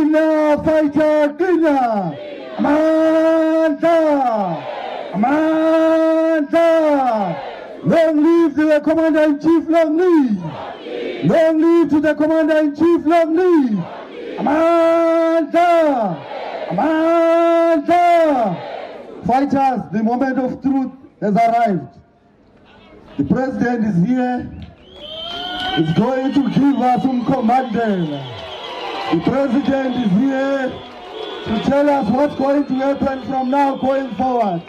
Kenya fighter, Kenya. Amanda. Amanda. Long live to the Commander-in-Chief, long live. Long live to the Commander-in-Chief, long live. Amanda. Amanda. Fighters, the moment of truth has arrived. The President is here. He's going to give us some command. The President is here to tell us what's going to happen from now going forward.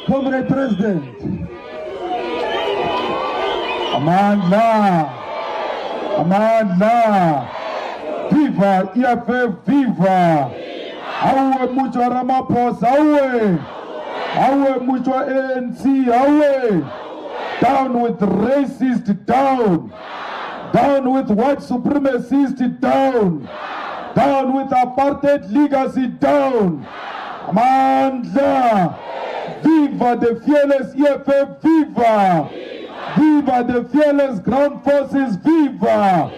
Comrade President. Amanda. Amanda. Viva EFF, viva. Awe mucho Ramaphosa, awe. Awe mucho ANC, awe. Down with racist, down. Down with white supremacist, down. Down with apartheid legacy, down. Amanda. Viva the fearless EFF, viva. Viva the fearless ground forces, viva.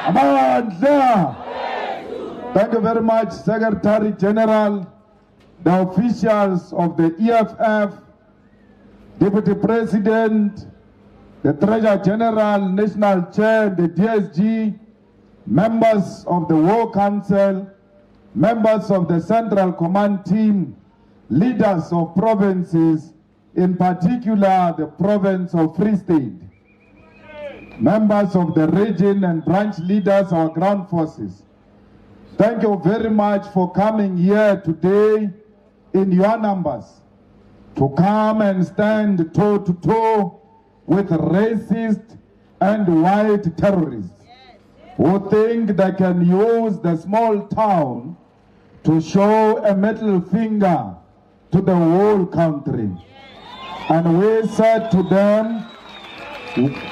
Amanda. Thank you very much, Secretary General, the officials of the EFF, Deputy President, the Treasurer General, National Chair, the DSG, members of the War Council, members of the Central Command Team, leaders of provinces, in particular the province of Free State, members of the region and branch leaders, our ground forces. Thank you very much for coming here today in your numbers to come and stand toe-to-toe with racist and white terrorists who think they can use the small town to show a middle finger to the whole country. And we said to them,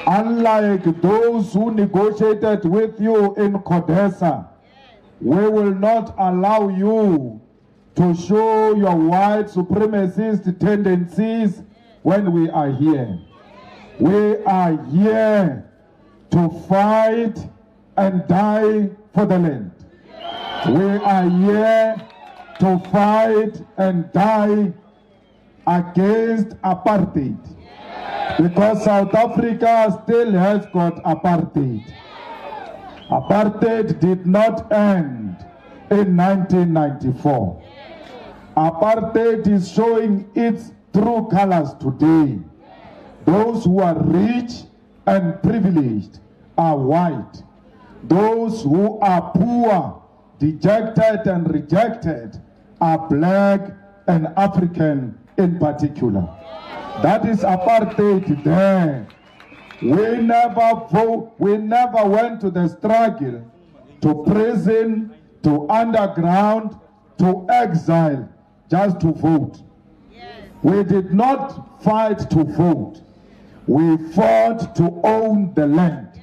unlike those who negotiated with you in CODESA, we will not allow you to show your white supremacist tendencies when we are here. We are here to fight and die for the land. We are here to fight and die against apartheid. Because South Africa still has got apartheid. Apartheid did not end in 1994. Apartheid is showing its true colors today. Those who are rich and privileged are white. Those who are poor, dejected and rejected are black and African in particular. That is apartheid there. We never went to the struggle, to prison, to underground, to exile, just to vote. We did not fight to vote. We fought to own the land.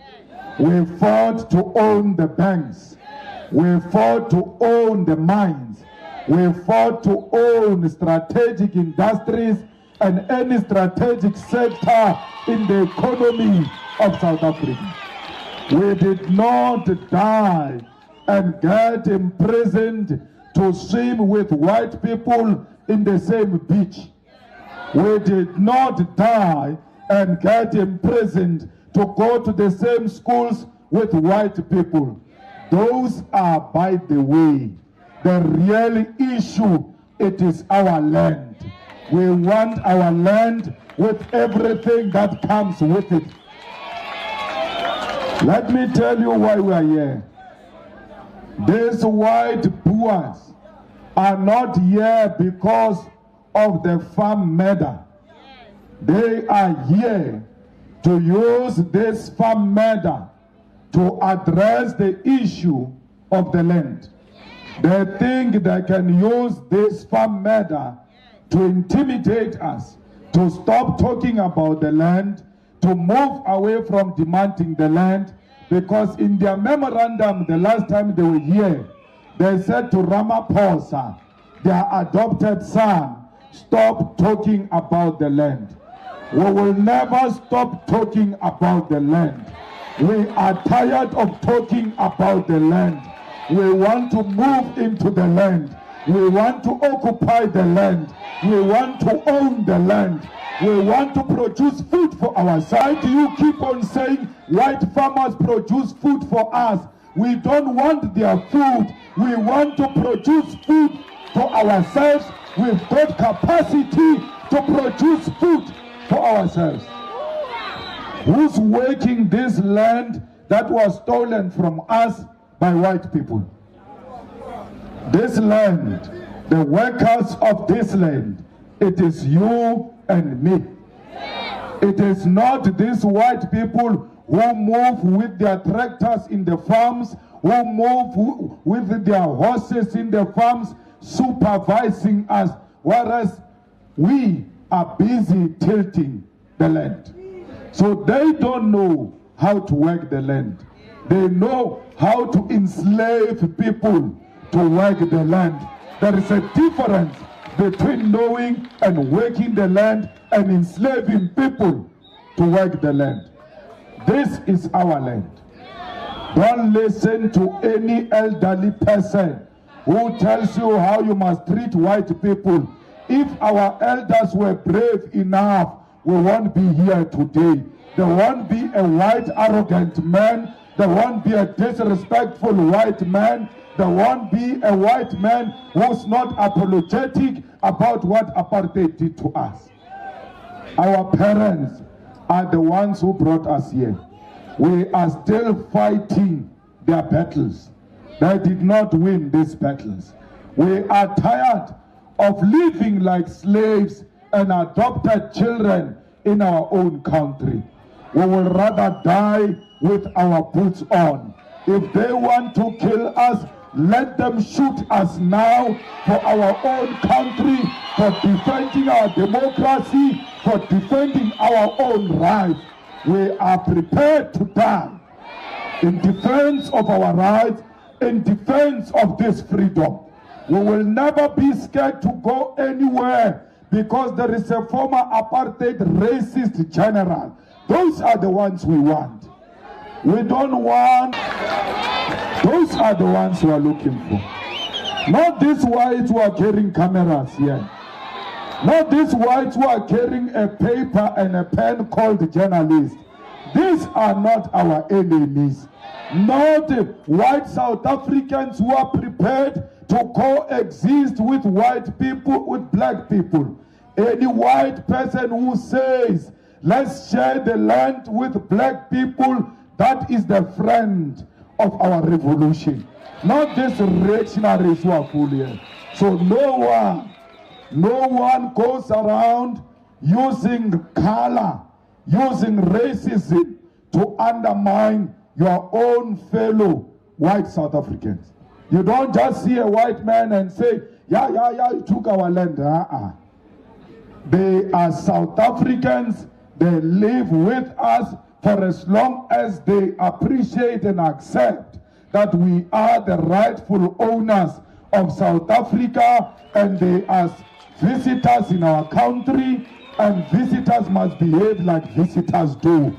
We fought to own the banks. We fought to own the mines. We fought to own strategic industries and any strategic sector in the economy of South Africa. We did not die and get imprisoned to swim with white people in the same beach. We did not die and get imprisoned to go to the same schools with white people. Those are, by the way, the real issue. It is our land. We want our land with everything that comes with it. Let me tell you why we are here. These white Boers are not here because of the farm murder. They are here to use this farm murder to address the issue of the land. They think they can use this farm murder to intimidate us, to stop talking about the land, to move away from demanding the land, because in their memorandum the last time they were here, they said to Ramaphosa, their adopted son, stop talking about the land. We will never stop talking about the land. We are tired of talking about the land. We want to move into the land. We want to occupy the land. We want to own the land. We want to produce food for ourselves. Why do you keep on saying white farmers produce food for us? We don't want their food. We want to produce food for ourselves. We've got capacity to produce food for ourselves. Who's working this land that was stolen from us by white people? This land, the workers of this land, it is you and me. It is not these white people who move with their tractors in the farms, who move with their horses in the farms, supervising us, whereas we are busy tilting the land. So they don't know how to work the land. They know how to enslave people to work the land. There is a difference between knowing and working the land and enslaving people to work the land. This is our land. Don't listen to any elderly person who tells you how you must treat white people. If our elders were brave enough, we won't be here today. There won't be a white arrogant man. There won't be a disrespectful white man. There won't be a white man who's not apologetic about what apartheid did to us. Our parents are the ones who brought us here. We are still fighting their battles. They did not win these battles. We are tired of living like slaves and adopted children in our own country. We will rather die with our boots on. If they want to kill us, let them shoot us now for our own country, for defending our democracy, for defending our own rights. We are prepared to die in defense of our rights, in defense of this freedom. We will never be scared to go anywhere because there is a former apartheid racist general. Those are the ones we want. We don't want, those are the ones we are looking for. Not these whites who are carrying cameras here. Not these whites who are carrying a paper and a pen called journalists. These are not our enemies. Not white South Africans who are prepared to coexist with white people, with black people. Any white person who says, let's share the land with black people, that is the friend of our revolution. Not these reactionaries who are full here. So no one goes around using color, using racism to undermine your own fellow white South Africans. You don't just see a white man and say, yeah, you took our land. They are South Africans. They live with us for as long as they appreciate and accept that we are the rightful owners of South Africa, and they are visitors in our country, and visitors must behave like visitors do.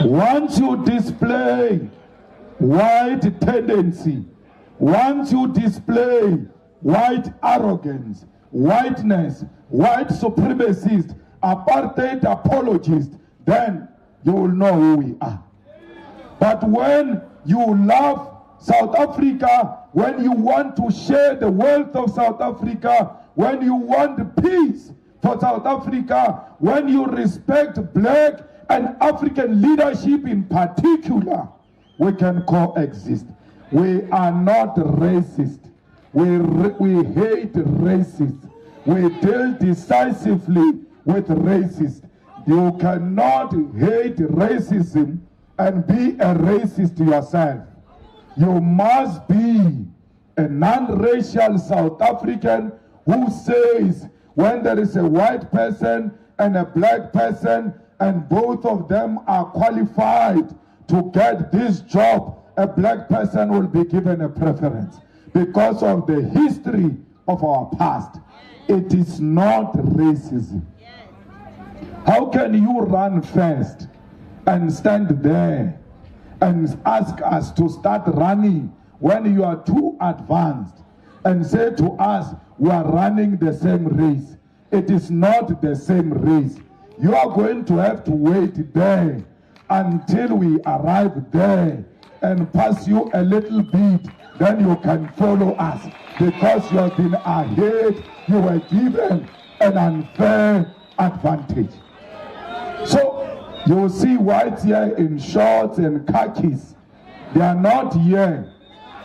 Once you display white tendency, once you display white arrogance, whiteness, white supremacist, apartheid apologist, then you will know who we are. But when you love South Africa, when you want to share the wealth of South Africa, when you want peace for South Africa, when you respect black and African leadership in particular, we can coexist. We are not racist. We hate racists. We deal decisively with racists. You cannot hate racism and be a racist yourself. You must be a non-racial South African who says when there is a white person and a black person and both of them are qualified to get this job, a black person will be given a preference because of the history of our past. It is not racism. How can you run first and stand there and ask us to start running when you are too advanced and say to us, we are running the same race. It is not the same race. You are going to have to wait there until we arrive there and pass you a little bit, then you can follow us, because you have been ahead. You were given an unfair advantage. So you will see whites here in shorts and khakis. They are not here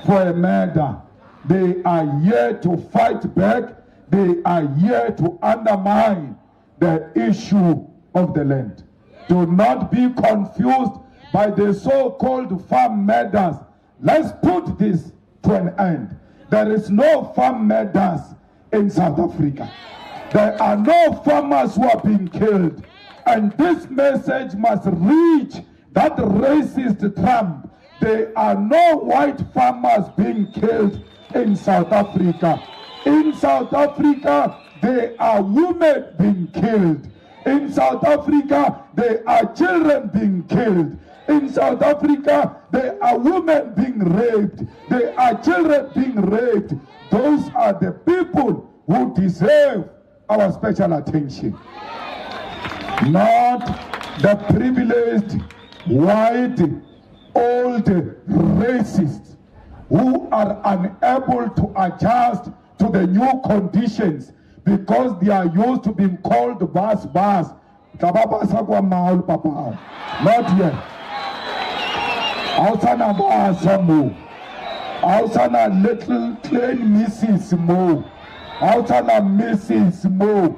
for a murder. They are here to fight back. They are here to undermine the issue of the land. Do not be confused by the so-called farm murders. Let's put this to an end. There is no farm murders in South Africa. There are no farmers who are being killed. And this message must reach that racist Trump. There are no white farmers being killed in South Africa. In South Africa, there are women being killed. In South Africa, there are children being killed. In South Africa, there are women being raped. There are children being raped. Those are the people who deserve our special attention. Not the privileged, white, old racists who are unable to adjust to the new conditions because they are used to being called bas. Not yet. Outsana basa mo. Outsana little plain Mrs. Mo. Outsana Mrs. Mo.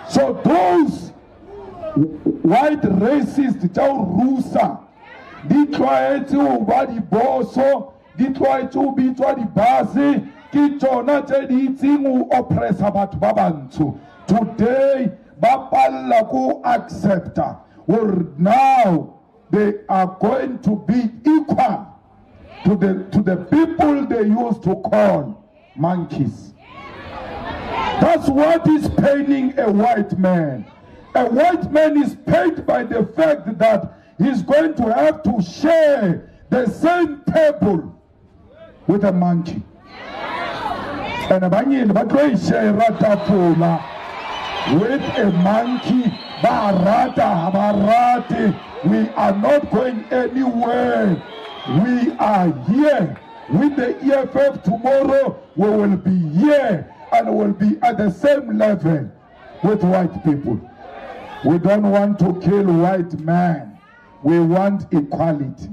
So those white racists, Joe Rusa, di try to body bosso, di try to be to the base, ki chona te di tingu oppress about babantu. Today, Bapala go accept, or now they are going to be equal to the people they used to call monkeys. That's what is paining a white man. A white man is pained by the fact that he's going to have to share the same table with a monkey. And with a monkey, we are not going anywhere. We are here. With the EFF tomorrow, we will be here and will be at the same level with white people. We don't want to kill white man. We want equality.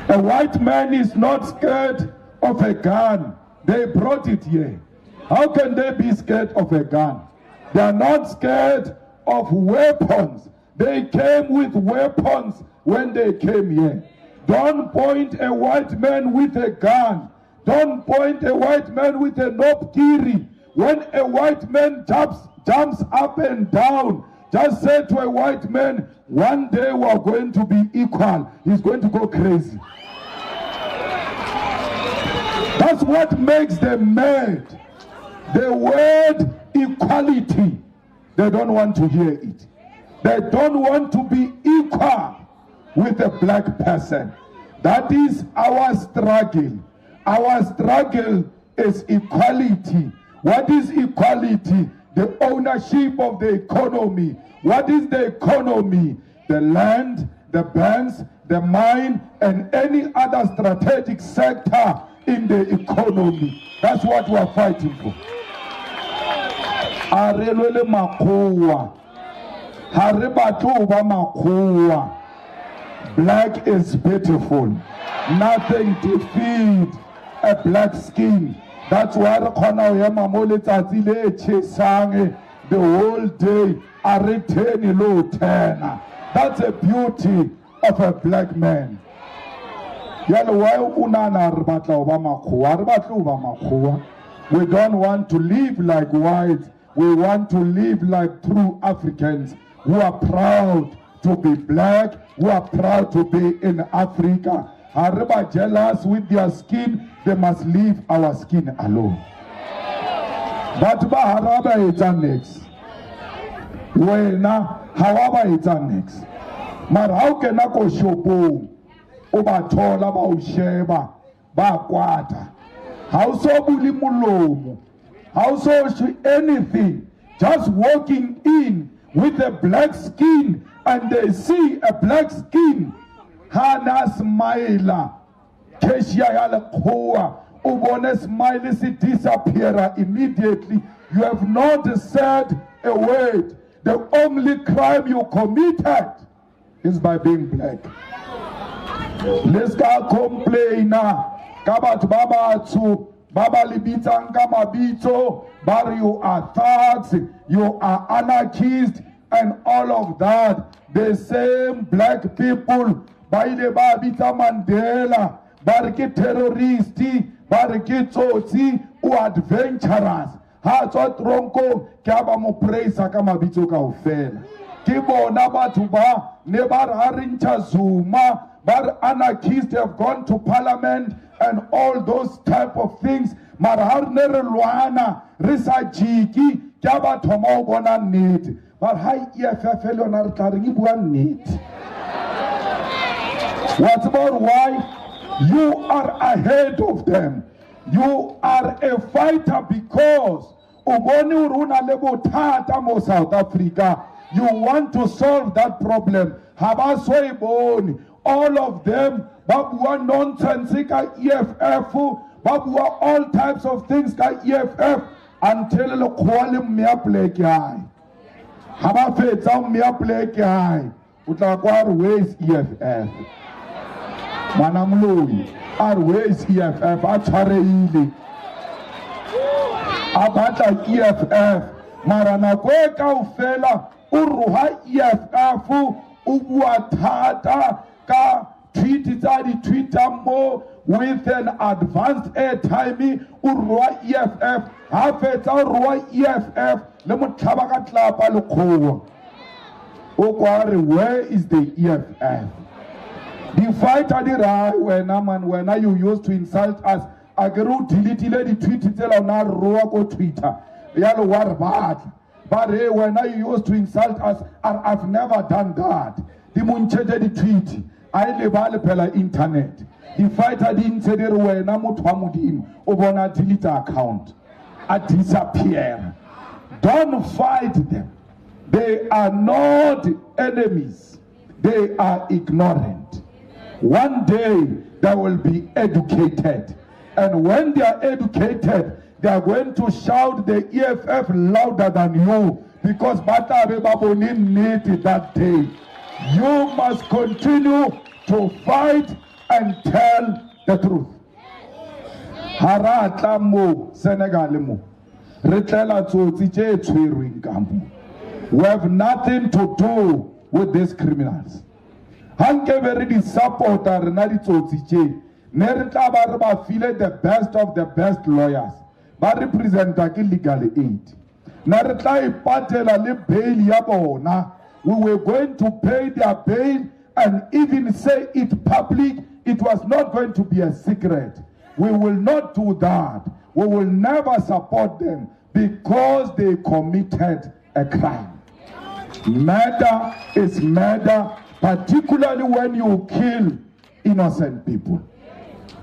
A white man is not scared of a gun. They brought it here. How can they be scared of a gun? They are not scared of weapons. They came with weapons when they came here. Don't point a white man with a gun. Don't point a white man with a nopkiri. When a white man jumps up and down, just say to a white man, one day we are going to be equal. He's going to go crazy. That's what makes them mad. The word equality, they don't want to hear it. They don't want to be equal with a black person. That is our struggle. Our struggle is equality. What is equality? The ownership of the economy. What is the economy? The land, the banks, the mine, and any other strategic sector in the economy. That's what we are fighting for. Arelele makuwa. Haribatuba makuwa. Black is beautiful. Nothing defeats a black skin. That's why the whole day I retain low 10. That's a beauty of a black man. We don't want to live like whites. We want to live like true Africans who are proud to be black, who are proud to be in Africa. However jealous with their skin, they must leave our skin alone. But Baharaba is next. Wena, however it's next. Mara how can I go shopong? Oba thola ba o sheba ba kwata. How so buli mulomo? How so anything? Just walking in with a black skin and they see a black skin. Hana smile. Keshia yale koa. Ubone smile is disappear immediately. You have not said a word. The only crime you committed is by being black. Let's go complain now. Kabat baba to baba libitang kamabito. But you are thugs, you are anarchists, and all of that. The same black people, by the Babita Mandela, bariki terroristi, bariki tsotsi, u adventurous. Ha tswa tronko, kaba mo praise kama bitso ka ofela. Ke bona batho ba ne ba harincha Zuma, but anarchists have gone to parliament and all those type of things. Marhar ne re lwana risa jiki kaba thoma o bona nnete but ha EFF le yona re tla reng e bua nnete. What about why you are ahead of them? You are a fighter because o bone o runa le bothata mo South Africa. You want to solve that problem. Ha ba so e bone all of them ba bua nonsense ka EFF. Babua all types of things ka EFF until le khwale mmea plek yae. Ha ba fetsa mmea plek yae. O tla kwa re where is EFF? Mana mloi. Are where is EFF? A tshwareile. A batla EFF. Mara nako e kaofela o roha EFF o bua thata ka tweet tsa di Twitter mo with an advanced airtime urwa EFF ha fetsa urwa EFF le motlhaba ka tlapa le khowa o kware where is the EFF? The fighter di rai when you used to insult us agero delete le di tweet tsela na roa ko Twitter yalo war batla but hey when you used to insult us I've never done that di munchete di tweet I lebale phela internet. The fighter didn't say there were na motho wa modimo o bona delete account a disappear. Don't fight them. They are not enemies. They are ignorant. One day they will be educated, and when they are educated they are going to shout the EFF louder than you because batabe baboni need that day. You must continue to fight and tell the truth. Haratla mo Senegal mo. Retlela tsotsi tse tshwerweng kampo. We have nothing to do with these criminals. Hanke very di supporter rena di tsotsi tse. Ne re tla ba re ba file the best of the best lawyers. Ba representa ke legal aid. Na re tla ipatela le bail ya bona. We were going to pay their bail and even say it public. It was not going to be a secret. We will not do that. We will never support them because they committed a crime. Murder is murder, particularly when you kill innocent people.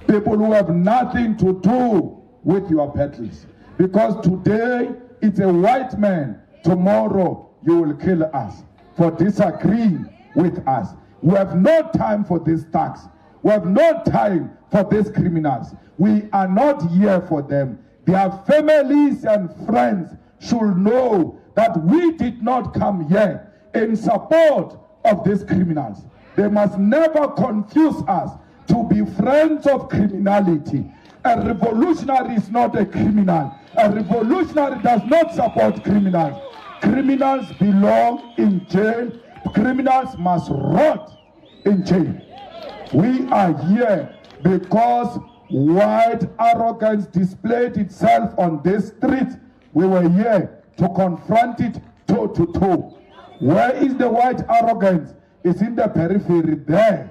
People who have nothing to do with your battles. Because today it's a white man, tomorrow you will kill us for disagreeing with us. We have no time for this tax. We have no time for these criminals. We are not here for them. Their families and friends should know that we did not come here in support of these criminals. They must never confuse us to be friends of criminality. A revolutionary is not a criminal. A revolutionary does not support criminals. Criminals belong in jail. Criminals must rot in jail. We are here because white arrogance displayed itself on this street. We were here to confront it toe to toe. Where is the white arrogance? It's in the periphery there.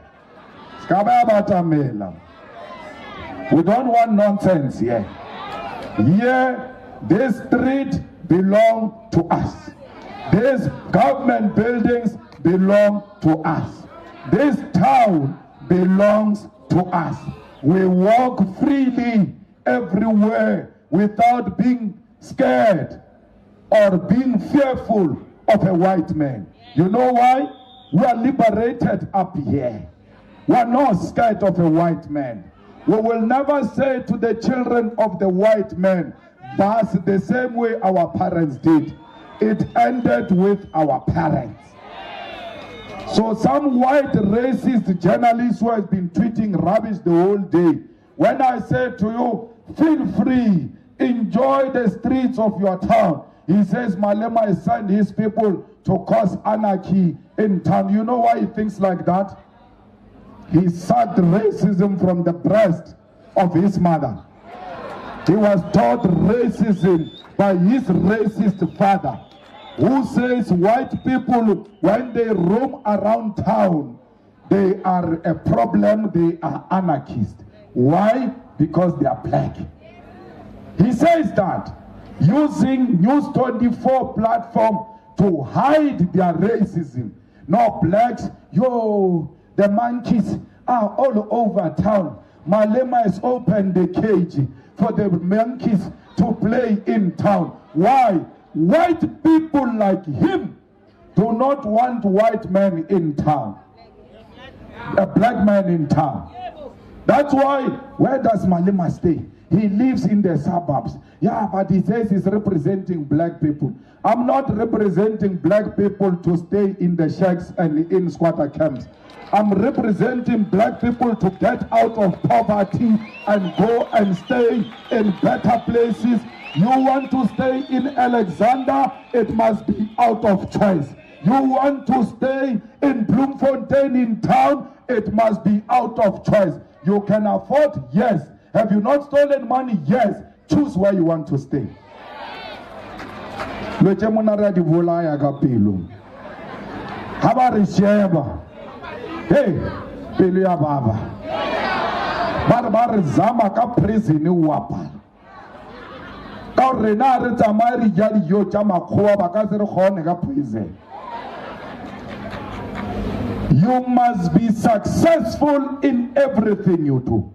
We don't want nonsense here. Here, this street belongs to us. These government buildings belong to us. This town belongs to us. We walk freely everywhere without being scared or being fearful of a white man. You know why? We are liberated up here. We are not scared of a white man. We will never say to the children of the white man, that's the same way our parents did. It ended with our parents. So some white racist journalist who has been tweeting rubbish the whole day, when I say to you, feel free, enjoy the streets of your town, he says Malema has sent his people to cause anarchy in town. You know why he thinks like that? He sucked racism from the breast of his mother. He was taught racism by his racist father, who says white people, when they roam around town, they are a problem, they are anarchists. Why? Because they are black. He says that, using News 24 platform to hide their racism. No, blacks, yo, the monkeys are all over town. Malema has opened the cage for the monkeys to play in town. Why? White people like him do not want white men in town. A black man in town. That's why, where does Malema stay? He lives in the suburbs. Yeah, but he says he's representing black people. I'm not representing black people to stay in the shacks and in squatter camps. I'm representing black people to get out of poverty and go and stay in better places. You want to stay in Alexander, it must be out of choice. You want to stay in Bloemfontein in town, it must be out of choice. You can afford, yes. Have you not stolen money? Yes. Choose where you want to stay. Hey, Pelia Baba. Barbar Zama ka prison wapa. Ka rena re tsamaya jali yo tsa makgowa ba ka se re gone ka prison. You must be successful in everything you do.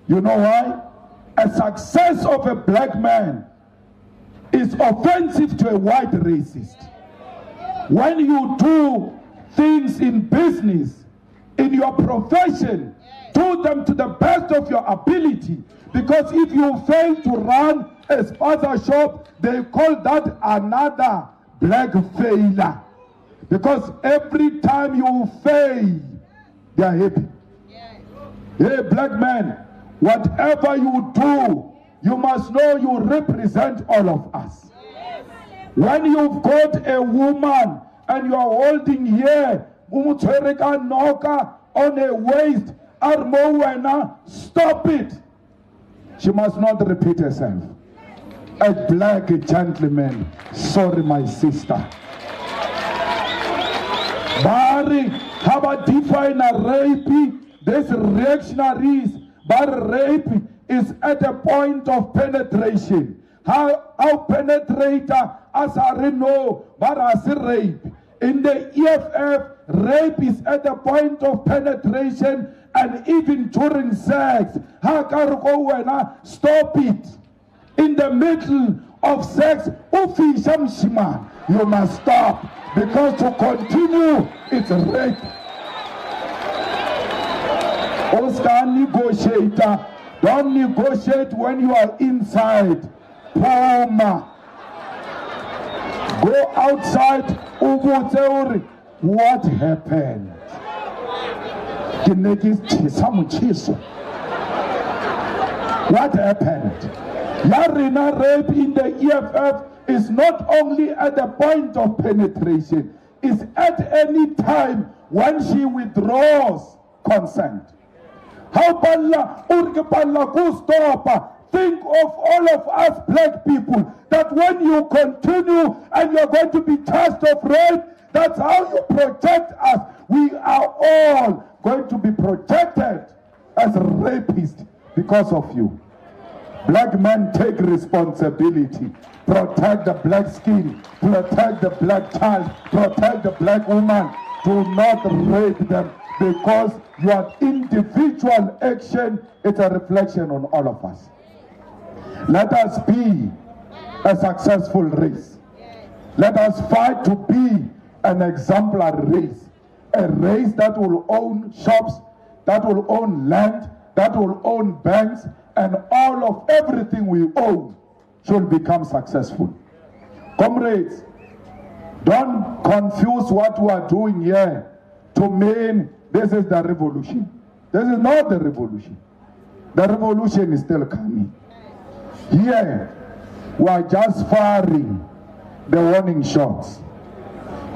You know why? A success of a black man is offensive to a white racist. When you do things in business, in your profession, do them to the best of your ability. Because if you fail to run a spaza shop, they call that another black failure. Because every time you fail, they are happy. Hey, black man, whatever you do, you must know you represent all of us. When you've got a woman and you are holding here, noka on a waist, stop it. She must not repeat herself. A black gentleman, sorry my sister. Bari, how about define a rape? There's reactionaries, but rape is at a point of penetration. How penetrator as I know, but as rape. In the EFF, rape is at the point of penetration, and even during sex. Stop it. In the middle of sex, you must stop, because to continue, it's rape. Oscar negotiator, don't negotiate when you are inside. Puma. Go outside. What happened? What happened? Yarina rape in the EFF is not only at the point of penetration, it's at any time when she withdraws consent. How Palla stop? Think of all of us black people, that when you continue and you're going to be charged of rape, that's how you protect us. We are all going to be protected as rapists because of you. Black men, take responsibility. Protect the black skin. Protect the black child. Protect the black woman. Do not rape them. because your individual action is a reflection on all of us. Let us be a successful race. Let us fight to be an exemplary race. A race that will own shops, that will own land, that will own banks, and all of everything we own should become successful. Comrades, don't confuse what we are doing here to mean this is the revolution. This is not the revolution. The revolution is still coming. Here, we are just firing the warning shots.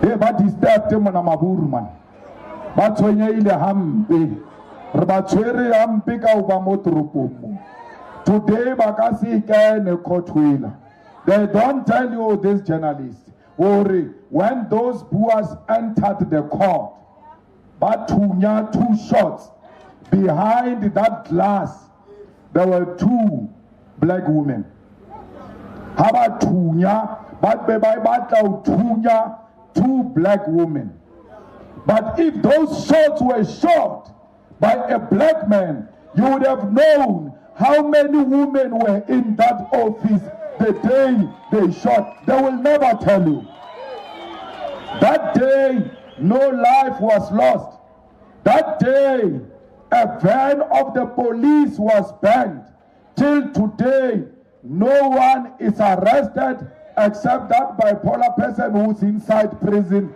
Hey, but is that Timon Amaburman? But when you ile hampe, Rabatwere hampe ka ubamoturupumu. Today, Bakasi kene kotwila. They don't tell you this journalist. Worry, when those boys entered the court, but two shots behind that glass, there were two black women. How about two black women? But if those shots were shot by a black man, you would have known how many women were in that office the day they shot. They will never tell you. That day, no life was lost. That day, a van of the police was banned. Till today, no one is arrested except that bipolar person who's inside prison.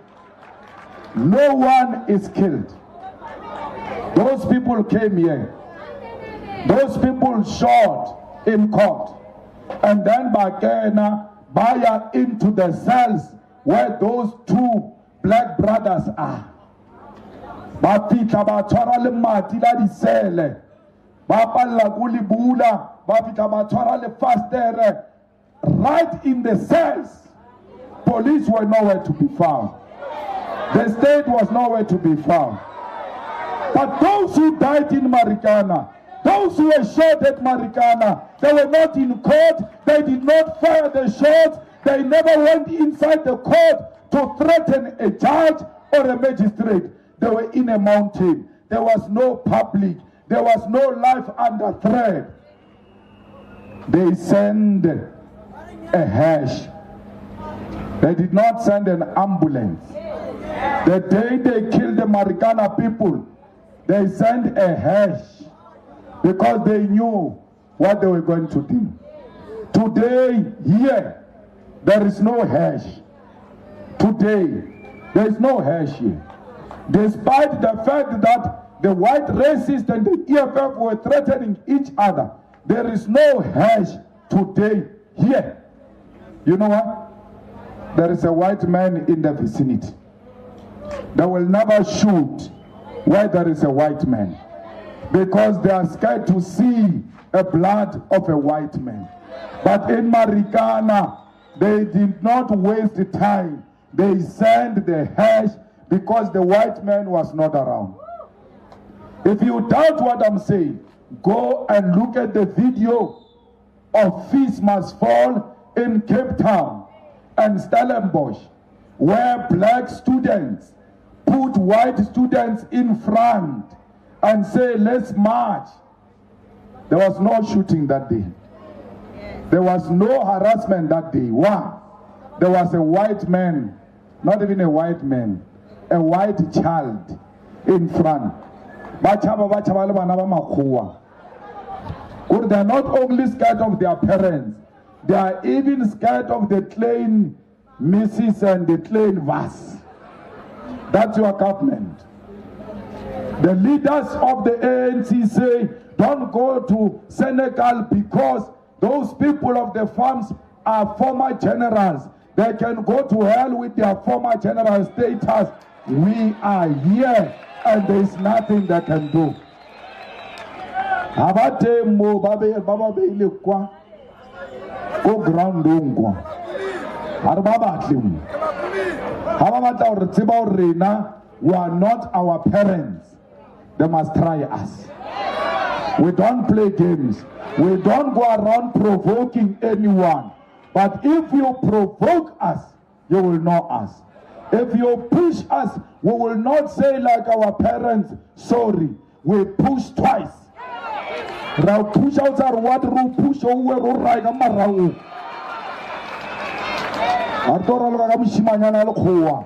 No one is killed. Those people came here. Those people shot in court. And then Bakena buy into the cells where those two black brothers are. Bafika batshwara le mati la disele. Ba palla go le bula, bafika batshwara le fastere. Right in the cells. Police were nowhere to be found. The state was nowhere to be found. But those who died in Marikana, those who were shot at Marikana, they were not in court, they did not fire the shots, they never went inside the court to threaten a judge or a magistrate. They were in a mountain. There was no public. There was no life under threat. They sent a hash. They did not send an ambulance. The day they killed the Marikana people, they sent a hash because they knew what they were going to do. Today, here, there is no hash. Today, there is no hash here. Despite the fact that the white racists and the EFF were threatening each other, there is no hash today here. You know what? There is a white man in the vicinity. They will never shoot where there is a white man because they are scared to see the blood of a white man. But in Marikana, they did not waste time. They sent the hash because the white man was not around. If you doubt what I'm saying, go and look at the video of Fees Must Fall in Cape Town and Stellenbosch, where black students put white students in front and say, let's march. There was no shooting that day. There was no harassment that day. Why? There was a white man, not even a white man, a white child in front. They are not only scared of their parents, they are even scared of the Klein Mrs. and the Klein Vas. That's your government. The leaders of the ANC say, don't go to Senegal because those people of the farms are former generals. They can go to hell with their former general status. We are here and there is nothing they can do. Abate mo babe baba be ile kwa go ground ngwa har baba tlimu haba batla hore tseba hore rena we are not our parents. They must try us. We don't play games. We don't go around provoking anyone. But if you provoke us, you will know us. If you push us, we will not say like our parents, sorry. We push twice. Ra push out our what ro push over ro right amarao. Atora lo ka moshimanyana le khowa.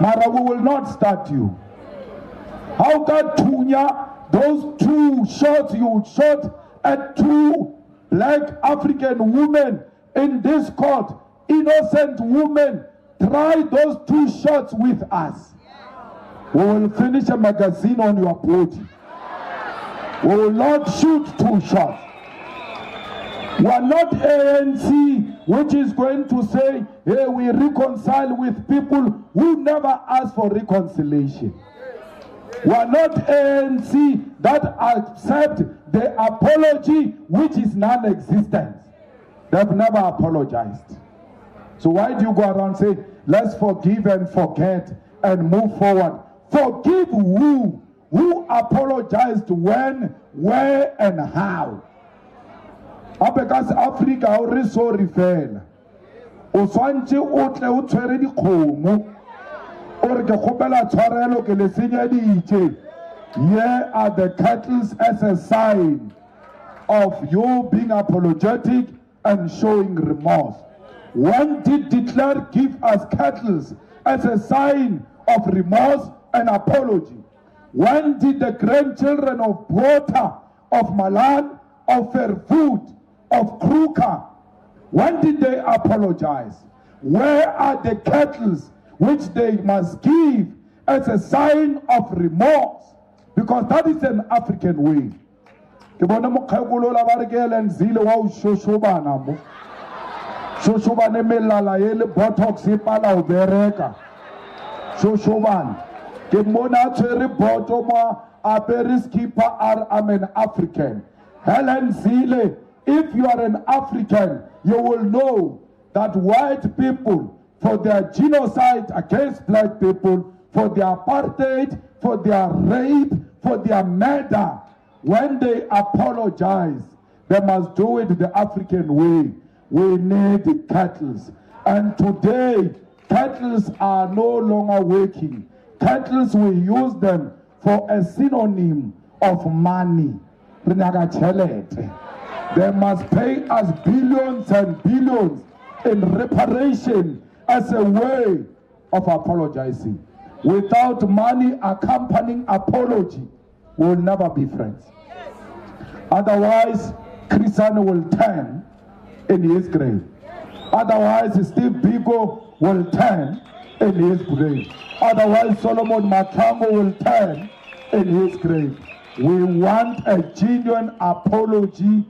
Mara we will not start you. How can Tunya, those 2 shots you shot at 2 black African women in this court, innocent women, try those 2 shots with us. We will finish a magazine on your body. We will not shoot 2 shots. We are not ANC, which is going to say, hey, we reconcile with people who never ask for reconciliation. We are not ANC that accept the apology which is non-existent. They've never apologized. So why do you go around and say, let's forgive and forget and move forward? Forgive who? Who apologized when, where, and how? Because Africa already sorry fela. O swantse o tle o tshwere dikgomo. Or ke khopela tshwarelo ke le senyeditse. Here are the cattle as a sign of you being apologetic and showing remorse. When did de Klerk give us cattle as a sign of remorse and apology? When did the grandchildren of Botha, of Malan, of Verwoerd, of Kruger, when did they apologize? Where are the cattle which they must give as a sign of remorse? Because that is an African way. Ke bona mokgekolo la ba re ke Elenzile wa o shoshobana mo. Shoshobane melala ye le botox e pala o bereka. Shoshobane. Ke mona tshwere boto mo apere skipper I'm an African. Helen Zille, if you are an African, you will know that white people, for their genocide against black people, for their apartheid, for their rape, for their murder, when they apologize, they must do it the African way. We need cattle. And today, cattle are no longer working. Cattle, we use them for a synonym of money. They must pay us billions and billions in reparation as a way of apologizing. Without money accompanying apology, we will never be friends. Otherwise, Christian will turn in his grave. Otherwise, Steve Biko will turn in his grave. Otherwise, Solomon Makambo will turn in his grave. We want a genuine apology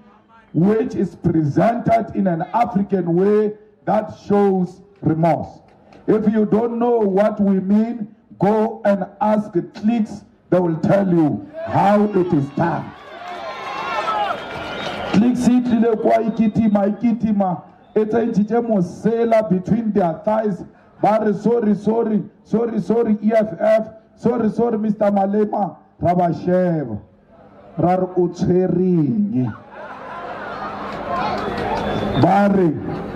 which is presented in an African way that shows remorse. If you don't know what we mean, go and ask Clicks. They will tell you how it is done. Clicks itlile kwa ikitima. It's a mosela between their thighs. Bare sorry, EFF. Sorry, Mr. Malema. Rabashev. Rar utshering. Bare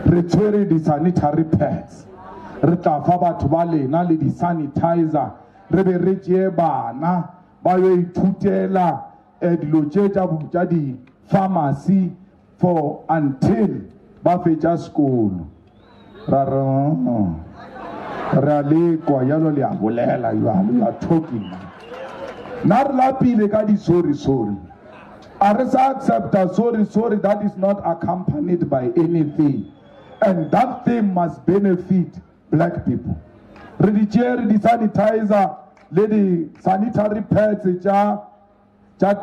retshwere di sanitary pads. Re tla fa batho ba lena le di sanitizer. Re be re tšee bana ba yo ithutela dilo tša di pharmacy for until ba fetša sekolo. Ra re a lekwa yalo le a bolela you are talking. Na re lapile ka di sorry. A re sa accepta sorry that is not accompanied by anything. And that thing must benefit black people. Re di tšere di sanitizer le di sanitary pads tša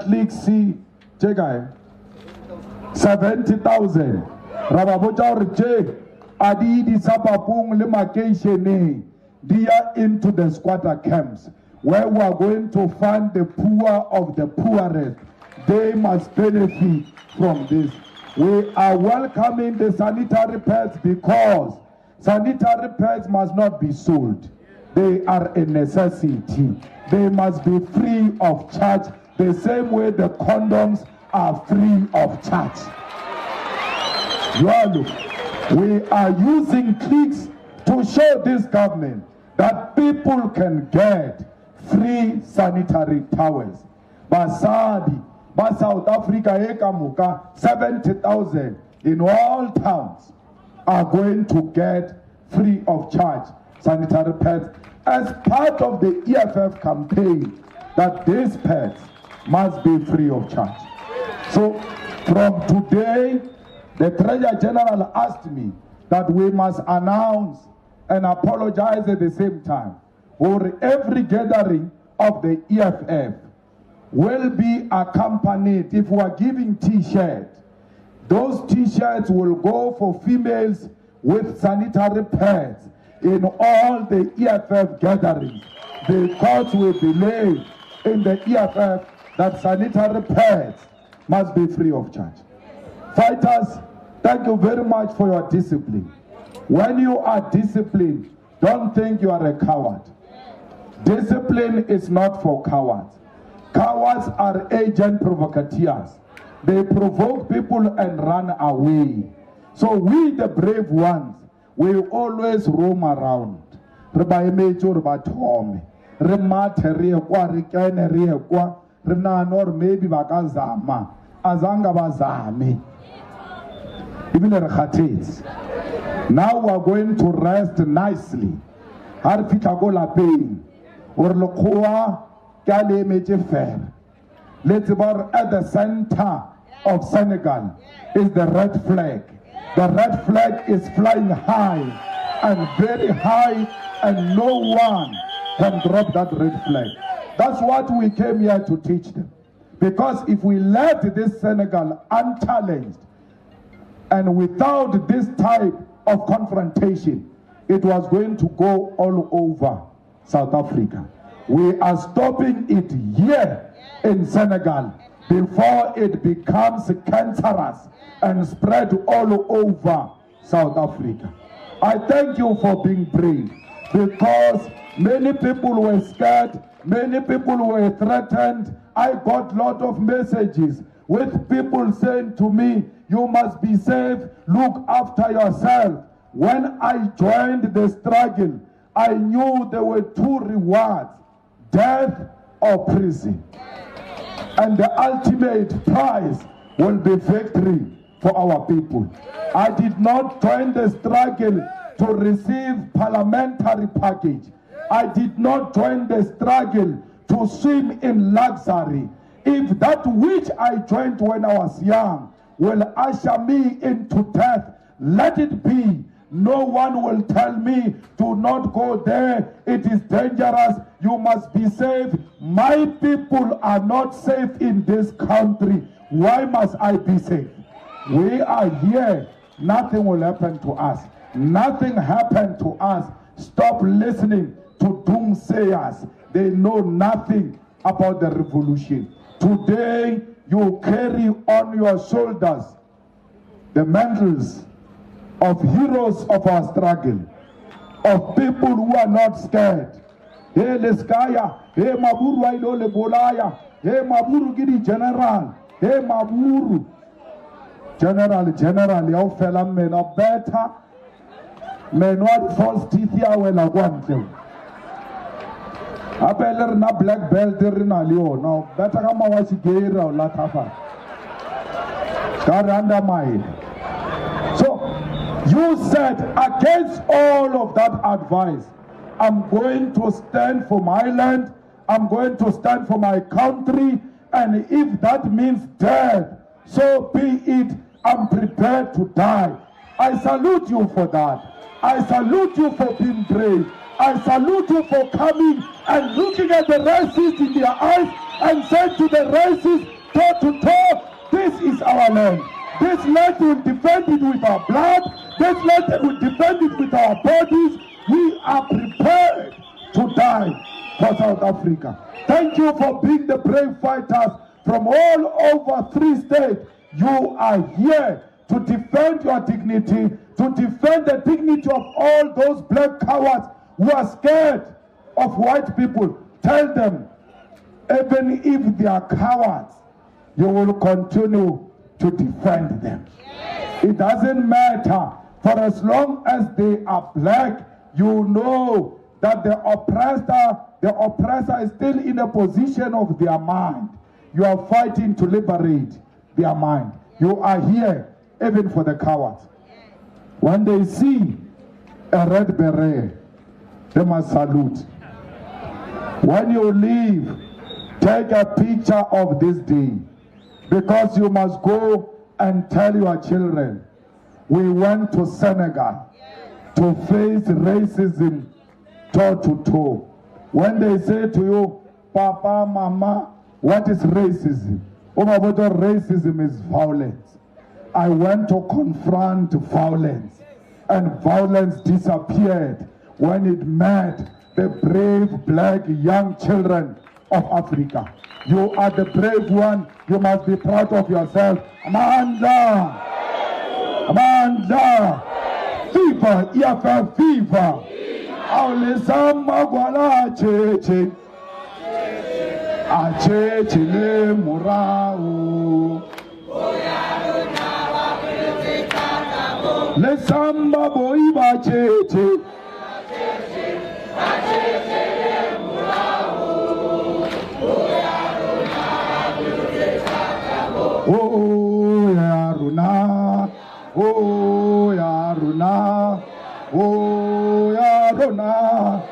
Clicks tše kae 70,000. Ra ba botša gore tše a di sapapung le makeišeneng they are into the squatter camps where we are going to fund the poor of the poorest. They must benefit from this. We are welcoming the sanitary pads because sanitary pads must not be sold. They are a necessity. They must be free of charge the same way the condoms are free of charge. We are using Clicks to show this government that people can get free sanitary towels. Basadi, ba South Africa, ekamuka 70,000 in all towns are going to get free of charge sanitary pads as part of the EFF campaign that these pads must be free of charge. So from today, the Treasurer General asked me that we must announce and apologize at the same time for every gathering of the EFF will be accompanied, if we are giving t-shirts, those t-shirts will go for females with sanitary pads in all the EFF gatherings, because we believe in the EFF that sanitary pads must be free of charge. Fighters, thank you very much for your discipline. When you are disciplined, don't think you are a coward. Discipline is not for cowards. Cowards are agent provocateurs. They provoke people and run away. So we, the brave ones, we always roam around. Re mathe re kwa re kene re kwa re nana or maybe bakazama azanga bazame even re khathetse. Now we are going to rest nicely. Ha re fitla go lapeng or lekgowa ka le emetse fela. Let's about at the center of Senegal is the red flag. The red flag is flying high and very high, and no one can drop that red flag. That's what we came here to teach them. Because if we let this Senegal unchallenged and without this type of confrontation, it was going to go all over South Africa. We are stopping it here in Senegal before it becomes cancerous and spread all over South Africa. I thank you for being brave, because many people were scared, many people were threatened. I got a lot of messages with people saying to me, you must be safe, look after yourself. When I joined the struggle, I knew there were two rewards, death or prison. And the ultimate prize will be victory for our people. I did not join the struggle to receive parliamentary package. I did not join the struggle to swim in luxury. If that which I joined when I was young will usher me into death, let it be. No one will tell me, do not go there, it is dangerous, you must be safe. My people are not safe in this country. Why must I be safe? We are here, nothing will happen to us. Nothing happened to us. Stop listening to doomsayers. They know nothing about the revolution. Today, you carry on your shoulders the mantles of heroes of our struggle, of people who are not scared. Hey Leskaya, hey Maburu Ailo Lebolaya, hey Maburu Gidi General, hey Maburu General, your fella men are better, men what false teeth ya when I want them. Abeller na black belt na leo, now better kama washigera or latafa. Karanda mine. So, you said, against all of that advice, I'm going to stand for my land, I'm going to stand for my country, and if that means death, so be it. I'm prepared to die. I salute you for that. I salute you for being brave. I salute you for coming and looking at the racists in their eyes and saying to the racists, toe to toe, this is our land. This land will defend it with our blood. This land will defend it with our bodies. We are prepared to die for South Africa. Thank you for being the brave fighters from all over 3 states. You are here to defend your dignity, to defend the dignity of all those black cowards who are scared of white people. Tell them, even if they are cowards, you will continue to defend them. It doesn't matter, for as long as they are black you know that the oppressor is still in a position of their mind. You are fighting to liberate their mind. You are here even for the cowards. When they see a red beret, they must salute. When you leave, take a picture of this day, because you must go and tell your children, we went to Senegal to face racism toe to toe. When they say to you, Papa, Mama, what is racism? Racism is violence. I went to confront violence, and violence disappeared when it met the brave black young children of Africa. You are the brave one. You must be proud of yourself. Amandla! Amandla! Viva! Iafa viva! Aulesamba gwala cheche. Acheche le murao. Le samba boiba cheche. Oh ya Runa, oh ya Runa, oh ya Runa,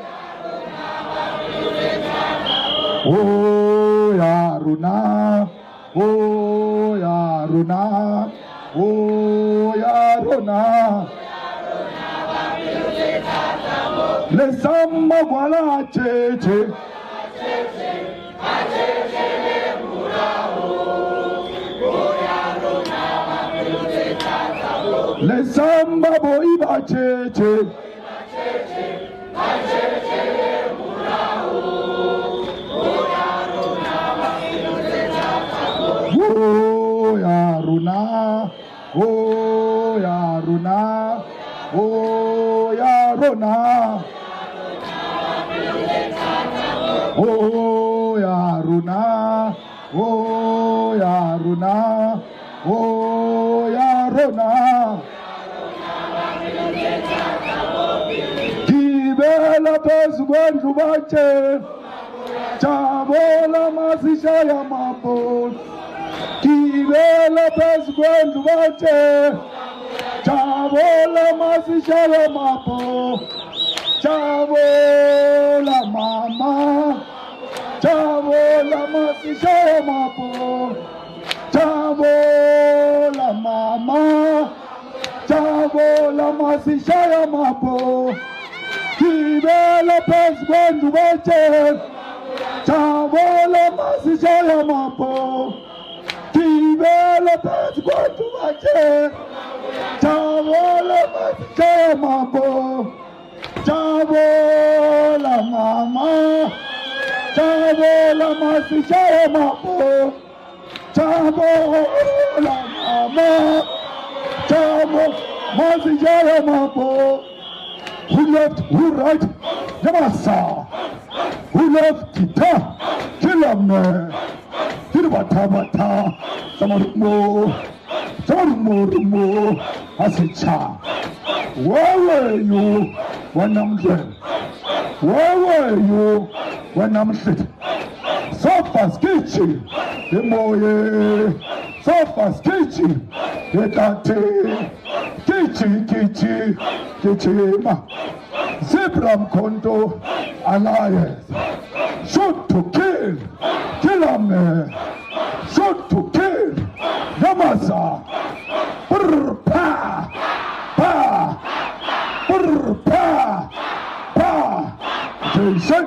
oh ya Runa, oh ya Runa, oh ya Runa. Le samba gwala cheche. Le samba boiba cheche. Oh ya Runa, oh ya Runa, oh ya Runa, oh ya Runa, oh ya Runa, oh ya Runa. Kibela phezu kwendlu batshe, jabola masishaya mabhulu. Kibela phezu kwendlu batshe, jabola masishaya mabhulu. Jabola mama, jabola masishaya mabhulu. Jabola mama, jabola masishaya mabhulu. Kibela phezu kwendlu batshe, jabola masishaya mabhulu. Kibela phezu kwendlu batshe, jabola masishaya mabhulu. Jabola mama, jabola masishaya mabhulu. Jabola mama, jabola masishaya mabhulu. Who left, who right? Yamasa. Who left guitar? Kill him, man. Kill bata. Somebody more. I said, cha. Where were you when I'm dead? Where were you when I'm sick? Sofa sketchy, the moye. Sofa sketchy, the tate. Kichi, ma. Zebram Kondo Alliance. Shoot to kill him. Shoot to kill. Yamasa. Brr, pa. Brr, pa. Jason.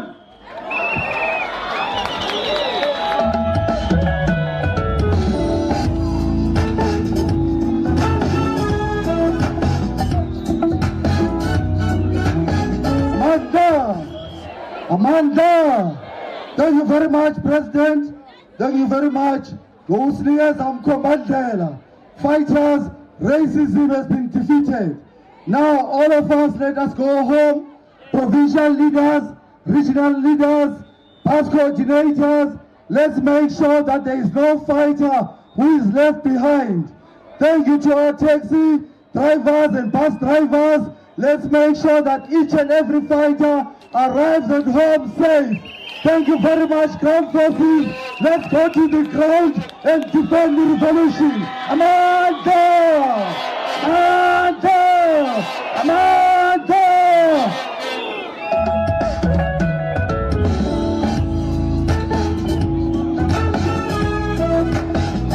Amanda, thank you very much, President. Thank you very much. Those leaders and commanders, fighters, racism has been defeated. Now all of us, let us go home. Provincial leaders, regional leaders, bus coordinators, let's make sure that there is no fighter who is left behind. Thank you to our taxi drivers and bus drivers. Let's make sure that each and every fighter arrives at home safe. Thank you very much, Crown Forces. Let's go to the ground and defend the revolution. Amen.